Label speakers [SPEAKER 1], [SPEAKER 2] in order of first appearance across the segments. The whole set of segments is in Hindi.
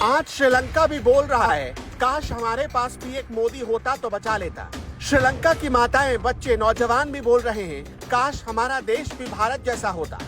[SPEAKER 1] आज श्रीलंका भी बोल रहा है, काश हमारे पास भी एक मोदी होता तो बचा लेता। श्रीलंका की माताएं, बच्चे, नौजवान भी बोल रहे हैं, काश हमारा देश भी भारत जैसा होता।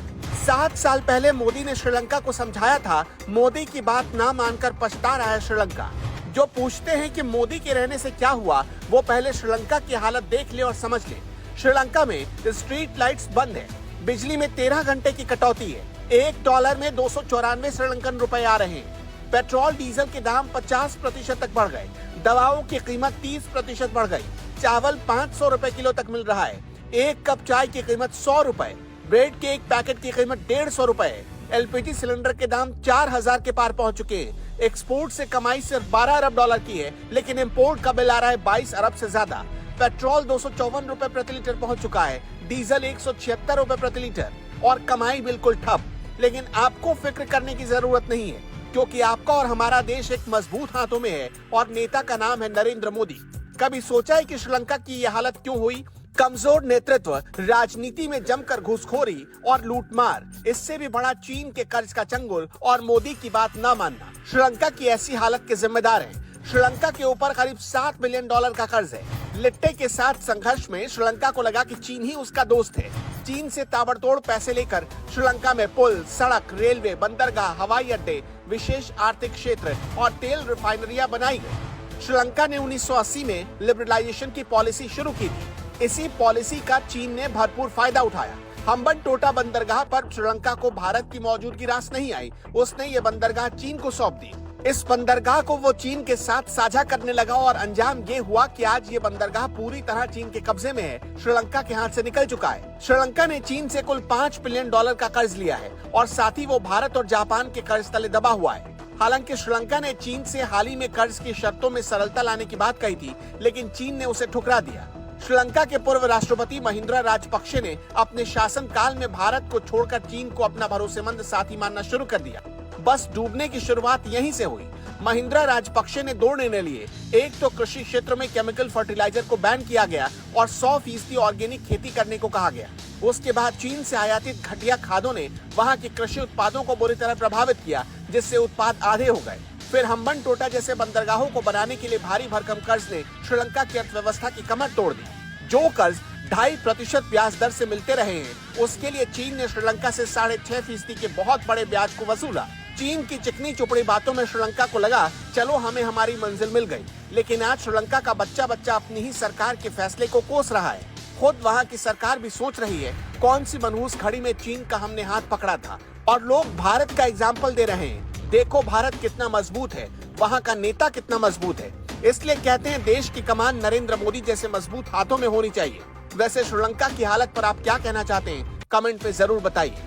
[SPEAKER 1] 7 साल पहले मोदी ने श्रीलंका को समझाया था। मोदी की बात ना मानकर पछता रहा है श्रीलंका। जो पूछते हैं कि मोदी के रहने से क्या हुआ, वो पहले श्रीलंका की हालत देख ले और समझ ले। श्रीलंका में स्ट्रीट लाइट्स बंद है, बिजली में 13 घंटे की कटौती है, $1 में 294 श्रीलंकन रुपए आ रहे हैं। पेट्रोल डीजल के दाम 50% तक बढ़ गए, दवाओं की कीमत 30% बढ़ गई, चावल 500 रुपए किलो तक मिल रहा है, एक कप चाय की कीमत 100 रुपए, ब्रेड के एक पैकेट की कीमत 150 रुपए, एलपीजी सिलेंडर के दाम 4000 के पार पहुंच चुके हैं। एक्सपोर्ट से कमाई सिर्फ $12 अरब की है, लेकिन इम्पोर्ट का बिल आ रहा है 22 अरब से ज्यादा। पेट्रोल 254 रुपए प्रति लीटर पहुंच चुका है, डीजल 176 रुपए प्रति लीटर, और कमाई बिल्कुल ठप। लेकिन आपको फिक्र करने की जरूरत नहीं है, क्योंकि आपका और हमारा देश एक मजबूत हाथों में है और नेता का नाम है नरेंद्र मोदी। कभी सोचा है कि श्रीलंका की यह हालत क्यों हुई? कमजोर नेतृत्व, राजनीति में जमकर घुसखोरी और लूटमार, इससे भी बड़ा चीन के कर्ज का चंगुल और मोदी की बात न मानना श्रीलंका की ऐसी हालत के जिम्मेदार हैं। श्रीलंका के ऊपर करीब $7 बिलियन का कर्ज है। लिट्टे के साथ संघर्ष में श्रीलंका को लगा कि चीन ही उसका दोस्त है। चीन से ताबड़तोड़ पैसे लेकर श्रीलंका में पुल, सड़क, रेलवे, बंदरगाह, हवाई अड्डे, विशेष आर्थिक क्षेत्र और तेल रिफाइनरियां बनाई गई। श्रीलंका ने 1980 में लिबरलाइजेशन की पॉलिसी शुरू की थी। इसी पॉलिसी का चीन ने भरपूर फायदा उठाया। हम्बनटोटा बंदरगाह पर श्रीलंका को भारत की मौजूदगी रास नहीं आई, उसने ये बंदरगाह चीन को सौंप दी। इस बंदरगाह को वो चीन के साथ साझा करने लगा और अंजाम ये हुआ कि आज ये बंदरगाह पूरी तरह चीन के कब्जे में है, श्रीलंका के हाथ से निकल चुका है। श्रीलंका ने चीन से कुल $5 बिलियन का कर्ज लिया है और साथ ही वो भारत और जापान के कर्ज तले दबा हुआ है। हालांकि श्रीलंका ने चीन से हाल ही में कर्ज की शर्तों में सरलता लाने की बात कही थी, लेकिन चीन ने उसे ठुकरा दिया। श्रीलंका के पूर्व राष्ट्रपति महिंद्रा राजपक्षे ने अपने शासनकाल में भारत को छोड़कर चीन को अपना भरोसेमंद साथी मानना शुरू कर दिया। बस डूबने की शुरुआत यहीं से हुई। महिंद्रा राजपक्षे ने 2 निर्णय लिए। एक तो कृषि क्षेत्र में केमिकल फर्टिलाइजर को बैन किया गया और 100% ऑर्गेनिक खेती करने को कहा गया। उसके बाद चीन से आयातित घटिया खादों ने वहां के कृषि उत्पादों को बुरी तरह प्रभावित किया, जिससे उत्पाद आधे हो गए। फिर हम्बनटोटा जैसे बंदरगाहों को बनाने के लिए भारी भरकम कर्ज ने श्रीलंका की अर्थव्यवस्था की कमर तोड़ दी। जो कर्ज 2.5% ब्याज दर से मिलते रहे हैं, उसके लिए चीन ने श्रीलंका से 6.5% के बहुत बड़े ब्याज को वसूला। चीन की चिकनी चुपड़ी बातों में श्रीलंका को लगा, चलो हमें हमारी मंजिल मिल गई। लेकिन आज श्रीलंका का बच्चा बच्चा अपनी ही सरकार के फैसले को कोस रहा है। खुद वहाँ की सरकार भी सोच रही है, कौन सी मनहूस घड़ी में चीन का हमने हाथ पकड़ा था। और लोग भारत का एग्जाम्पल दे रहे हैं, देखो भारत कितना मजबूत है, वहाँ का नेता कितना मजबूत है। इसलिए कहते हैं, देश की कमान नरेंद्र मोदी जैसे मजबूत हाथों में होनी चाहिए। वैसे श्रीलंका की हालत पर आप क्या कहना चाहते हैं, कमेंट में जरूर बताइए।